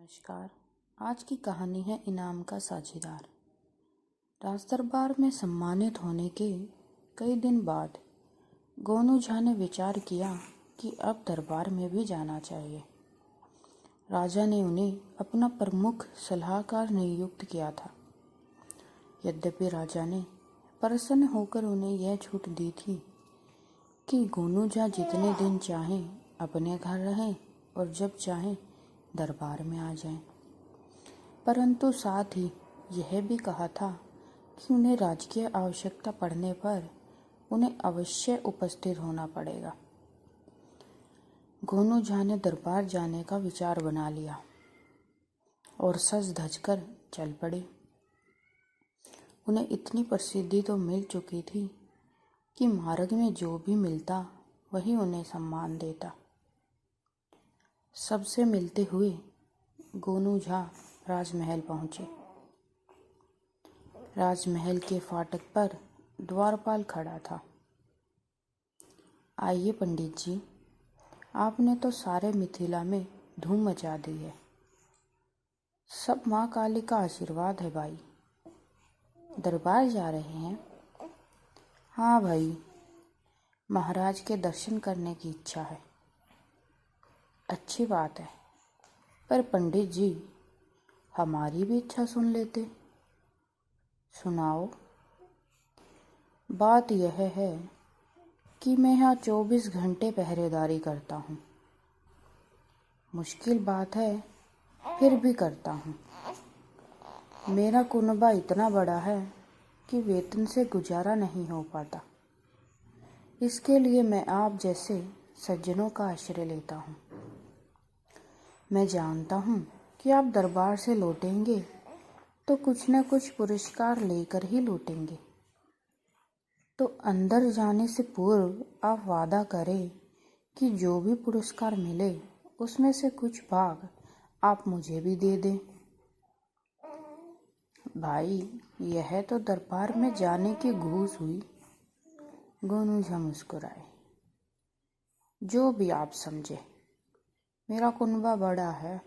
नमस्कार। आज की कहानी है इनाम का साझेदार। राज दरबार में सम्मानित होने के कई दिन बाद गोनू झा ने विचार किया कि अब दरबार में भी जाना चाहिए। राजा ने उन्हें अपना प्रमुख सलाहकार नियुक्त किया था। यद्यपि राजा ने प्रसन्न होकर उन्हें यह छूट दी थी कि गोनू झा जितने दिन चाहें अपने घर रहें और जब चाहें दरबार में आ जाएं, परंतु साथ ही यह भी कहा था कि उन्हें राजकीय आवश्यकता पड़ने पर उन्हें अवश्य उपस्थित होना पड़ेगा। गोनू झा ने दरबार जाने का विचार बना लिया और सज धज कर चल पड़े। उन्हें इतनी प्रसिद्धि तो मिल चुकी थी कि मार्ग में जो भी मिलता वही उन्हें सम्मान देता। सबसे मिलते हुए गोनू झा राजमहल पहुंचे। राजमहल के फाटक पर द्वारपाल खड़ा था। आइए पंडित जी, आपने तो सारे मिथिला में धूम मचा दी है। सब माँ काली का आशीर्वाद है भाई। दरबार जा रहे हैं? हाँ भाई, महाराज के दर्शन करने की इच्छा है। अच्छी बात है, पर पंडित जी हमारी भी इच्छा सुन लेते। सुनाओ। बात यह है कि मैं यहाँ 24 घंटे पहरेदारी करता हूँ। मुश्किल बात है, फिर भी करता हूँ। मेरा कुनबा इतना बड़ा है कि वेतन से गुजारा नहीं हो पाता। इसके लिए मैं आप जैसे सज्जनों का आश्रय लेता हूँ। मैं जानता हूँ कि आप दरबार से लौटेंगे तो कुछ न कुछ पुरस्कार लेकर ही लौटेंगे, तो अंदर जाने से पूर्व आप वादा करें कि जो भी पुरस्कार मिले उसमें से कुछ भाग आप मुझे भी दे दें। भाई, यह तो दरबार में जाने की घूस हुई। गोनू झा मुस्कुराए। जो भी आप समझे, मेरा कुनबा बड़ा है,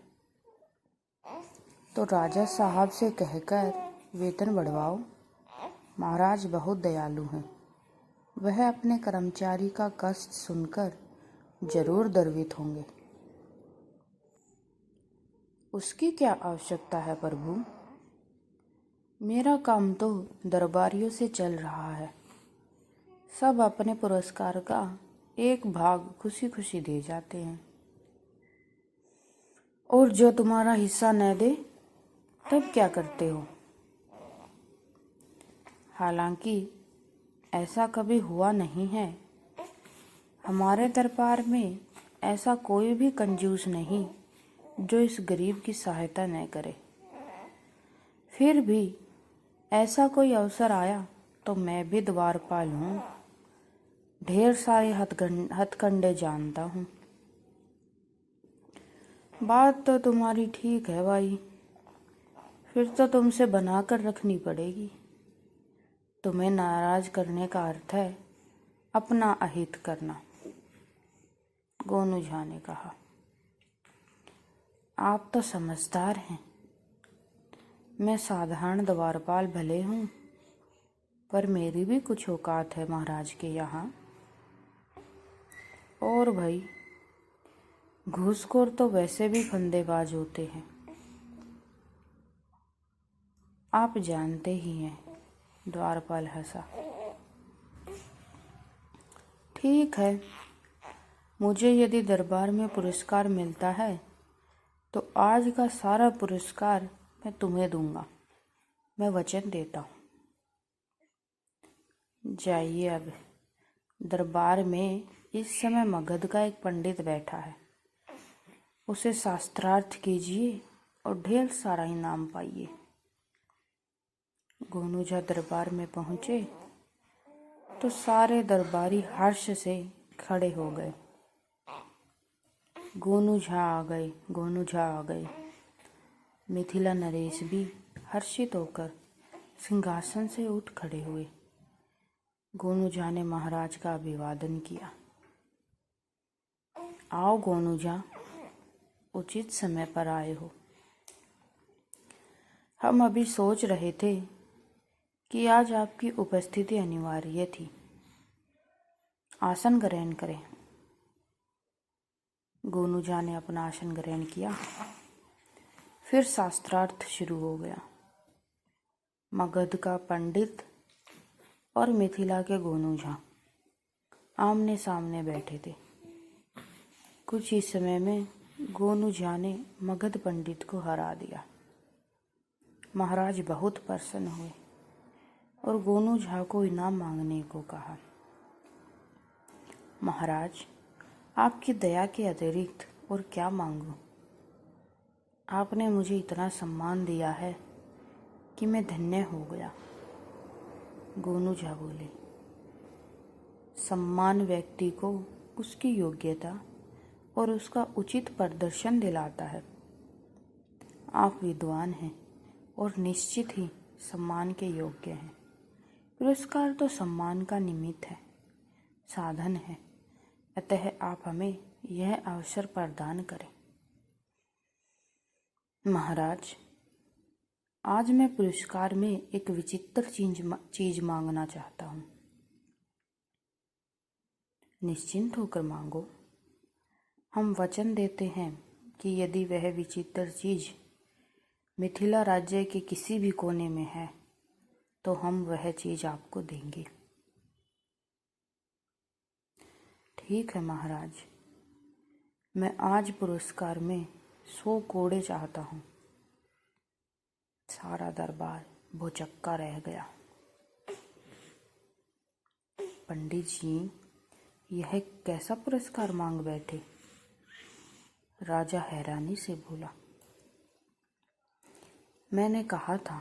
तो राजा साहब से कहकर वेतन बढ़वाओ। महाराज बहुत दयालु हैं। वह अपने कर्मचारी का कष्ट सुनकर जरूर गर्वित होंगे। उसकी क्या आवश्यकता है प्रभु? मेरा काम तो दरबारियों से चल रहा है। सब अपने पुरस्कार का एक भाग खुशी खुशी दे जाते हैं, और जो तुम्हारा हिस्सा न दे तब क्या करते हो? हालांकि ऐसा कभी हुआ नहीं है। हमारे दरबार में ऐसा कोई भी कंजूस नहीं जो इस गरीब की सहायता न करे। फिर भी ऐसा कोई अवसर आया तो मैं भी द्वारपाल हूँ। ढेर सारे हथकंडे जानता हूँ। बात तो तुम्हारी ठीक है भाई। फिर तो तुमसे बना कर रखनी पड़ेगी। तुम्हें नाराज करने का अर्थ है अपना अहित करना। गोनू झा ने कहा। आप तो समझदार हैं। मैं साधारण द्वारपाल भले हूँ, पर मेरी भी कुछ औकात है महाराज के यहाँ। और भाई, घूसखोर तो वैसे भी फंदेबाज होते हैं, आप जानते ही हैं। द्वारपाल हंसा। ठीक है, मुझे यदि दरबार में पुरस्कार मिलता है तो आज का सारा पुरस्कार मैं तुम्हें दूंगा। मैं वचन देता हूँ। जाइए अब। दरबार में इस समय मगध का एक पंडित बैठा है। उसे शास्त्रार्थ कीजिए और ढेर सारा इनाम पाइए। गोनू झा दरबार में पहुंचे तो सारे दरबारी हर्ष से खड़े हो गए। गोनू झा आ गए, गोनू झा आ गए। मिथिला नरेश भी हर्षित होकर सिंहासन से उठ खड़े हुए। गोनू झा ने महाराज का अभिवादन किया। आओ गोनू झा, उचित समय पर आए हो। हम अभी सोच रहे थे कि आज आपकी उपस्थिति अनिवार्य थी। आसन ग्रहण करें। गोनू झा ने अपना आसन ग्रहण किया। फिर शास्त्रार्थ शुरू हो गया। मगध का पंडित और मिथिला के गोनू झा आमने सामने बैठे थे। कुछ ही समय में गोनू झा ने मगध पंडित को हरा दिया। महाराज बहुत प्रसन्न हुए और गोनू झा को इनाम मांगने को कहा। महाराज, आपकी दया के अतिरिक्त और क्या मांगूं? आपने मुझे इतना सम्मान दिया है कि मैं धन्य हो गया। गोनू झा बोले, सम्मान व्यक्ति को उसकी योग्यता और उसका उचित प्रदर्शन दिलाता है। आप विद्वान हैं और निश्चित ही सम्मान के योग्य हैं। पुरस्कार तो सम्मान का निमित्त है, साधन है। अतः आप हमें यह अवसर प्रदान करें। महाराज, आज मैं पुरस्कार में एक विचित्र चीज मांगना चाहता हूँ। निश्चिंत होकर मांगो। हम वचन देते हैं कि यदि वह विचित्र चीज मिथिला राज्य के किसी भी कोने में है तो हम वह चीज आपको देंगे। ठीक है महाराज, मैं आज पुरस्कार में 100 कोड़े चाहता हूँ। सारा दरबार भौचक्का रह गया। पंडित जी, यह कैसा पुरस्कार मांग बैठे? राजा हैरानी से बोला। मैंने कहा था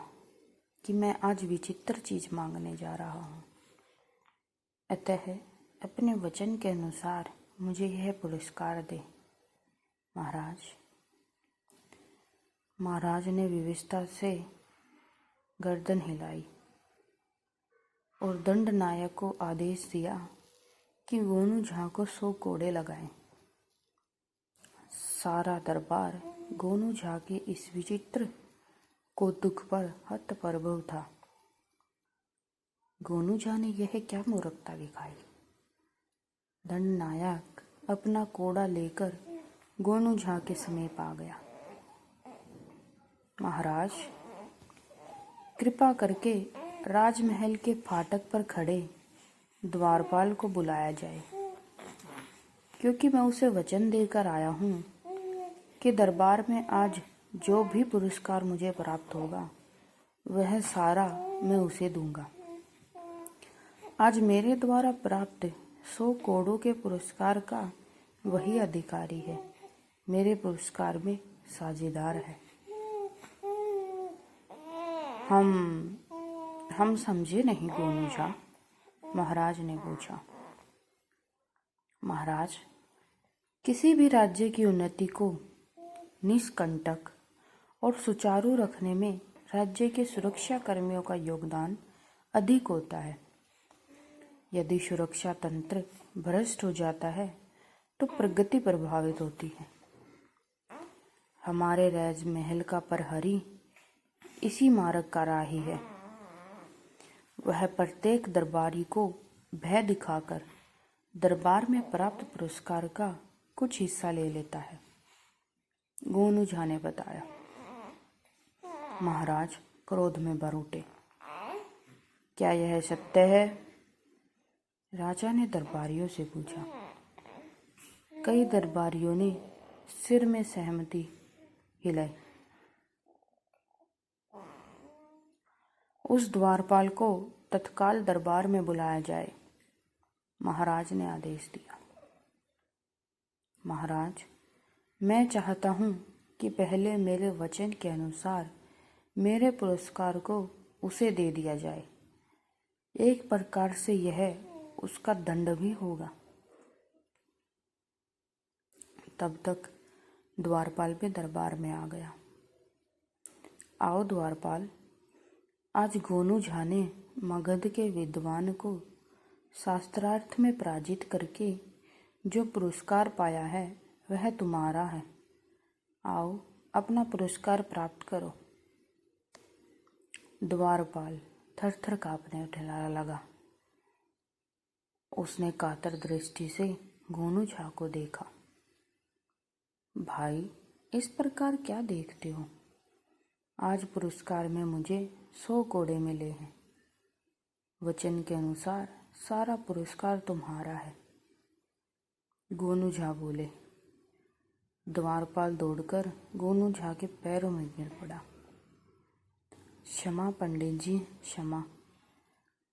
कि मैं आज विचित्र चीज मांगने जा रहा हूँ, अतः अपने वचन के अनुसार मुझे यह पुरस्कार दे। महाराज ने विविधता से गर्दन हिलाई और दंड नायक को आदेश दिया कि गोनू झा को 100 कोड़े लगाएं। सारा दरबार गोनू झा के इस विचित्र कौतुक पर हतप्रभ था। गोनू झा ने यह क्या मूर्खता दिखाई? दंड नायक अपना कोड़ा लेकर गोनू झा के समीप आ गया। महाराज, कृपा करके राजमहल के फाटक पर खड़े द्वारपाल को बुलाया जाए, क्योंकि मैं उसे वचन देकर आया हूँ कि दरबार में आज जो भी पुरस्कार मुझे प्राप्त होगा वह सारा मैं उसे दूंगा। आज मेरे द्वारा प्राप्त 100 कोड़ों के पुरस्कार का वही अधिकारी है, मेरे पुरस्कार में साझेदार है। हम समझे नहीं गोनू झा, महाराज ने पूछा। महाराज, किसी भी राज्य की उन्नति को निष्कंटक और सुचारू रखने में राज्य के सुरक्षा कर्मियों का योगदान अधिक होता है। यदि सुरक्षा तंत्र भ्रष्ट हो जाता है तो प्रगति प्रभावित होती है। हमारे राजमहल का प्रहरी इसी मार्ग का राही है। वह प्रत्येक दरबारी को भय दिखाकर दरबार में प्राप्त पुरस्कार का कुछ हिस्सा ले लेता है। गोनू झा ने बताया। महाराज क्रोध में भर उठे। क्या यह सत्य है? राजा ने दरबारियों से पूछा। कई दरबारियों ने सिर में सहमति हिलाई। उस द्वारपाल को तत्काल दरबार में बुलाया जाए, महाराज ने आदेश दिया। महाराज, मैं चाहता हूँ कि पहले मेरे वचन के अनुसार मेरे पुरस्कार को उसे दे दिया जाए। एक प्रकार से यह उसका दंड भी होगा। तब तक द्वारपाल भी दरबार में आ गया। आओ द्वारपाल, आज गोनू झा ने मगध के विद्वान को शास्त्रार्थ में पराजित करके जो पुरस्कार पाया है वह तुम्हारा है। आओ अपना पुरस्कार प्राप्त करो। द्वारपाल थर-थर काँपने लगा। उसने कातर दृष्टि से गोनू झा को देखा। भाई, इस प्रकार क्या देखते हो? आज पुरस्कार में मुझे 100 कोड़े मिले हैं। वचन के अनुसार सारा पुरस्कार तुम्हारा है। गोनू झा बोले। द्वारपाल दौड़कर गोनू झा के पैरों में गिर पड़ा। क्षमा पंडित जी, क्षमा।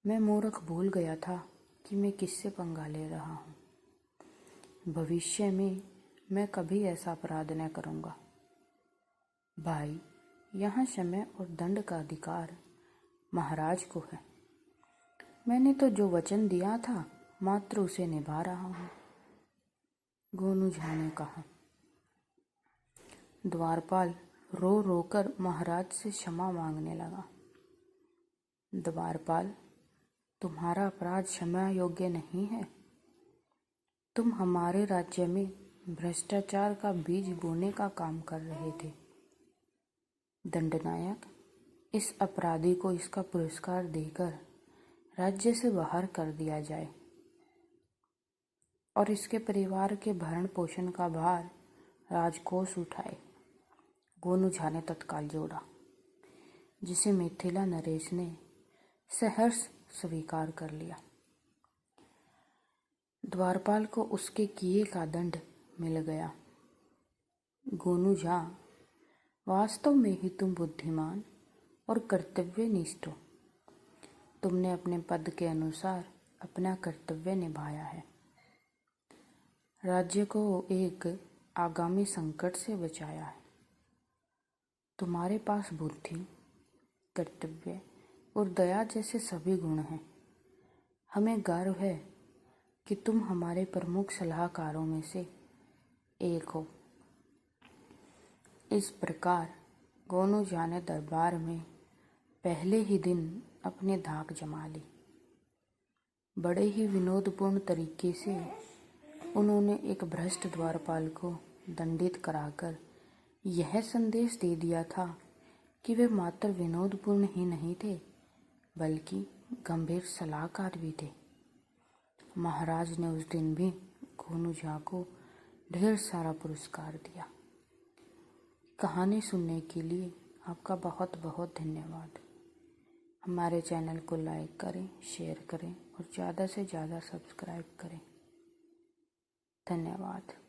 मैं मूर्ख भूल गया था कि मैं किससे पंगा ले रहा हूँ। भविष्य में मैं कभी ऐसा अपराध न करूँगा। भाई, यहाँ समय और दंड का अधिकार महाराज को है। मैंने तो जो वचन दिया था मात्र उसे निभा रहा हूँ, गोनू झा ने कहा। द्वारपाल रो रोकर महाराज से क्षमा मांगने लगा। द्वारपाल, तुम्हारा अपराध क्षमा योग्य नहीं है। तुम हमारे राज्य में भ्रष्टाचार का बीज बोने का काम कर रहे थे। दंडनायक, इस अपराधी को इसका पुरस्कार देकर राज्य से बाहर कर दिया जाए और इसके परिवार के भरण पोषण का भार राजकोष उठाए, गोनू झा ने तत्काल जोड़ा, जिसे मिथिला नरेश ने सहर्ष स्वीकार कर लिया। द्वारपाल को उसके किए का दंड मिल गया। गोनू झा, वास्तव में ही तुम बुद्धिमान और कर्तव्यनिष्ठ हो। तुमने अपने पद के अनुसार अपना कर्तव्य निभाया है। राज्य को एक आगामी संकट से बचाया है। तुम्हारे पास बुद्धि, कर्तव्य और दया जैसे सभी गुण हैं। हमें गर्व है कि तुम हमारे प्रमुख सलाहकारों में से एक हो। इस प्रकार गोनू झा ने दरबार में पहले ही दिन अपनी धाक जमा ली। बड़े ही विनोदपूर्ण तरीके से उन्होंने एक भ्रष्ट द्वारपाल को दंडित कराकर यह संदेश दे दिया था कि वे मात्र विनोदपूर्ण ही नहीं थे, बल्कि गंभीर सलाहकार भी थे। महाराज ने उस दिन भी गोनू झा को ढेर सारा पुरस्कार दिया। कहानी सुनने के लिए आपका बहुत बहुत धन्यवाद। हमारे चैनल को लाइक करें, शेयर करें और ज़्यादा से ज़्यादा सब्सक्राइब करें। धन्यवाद।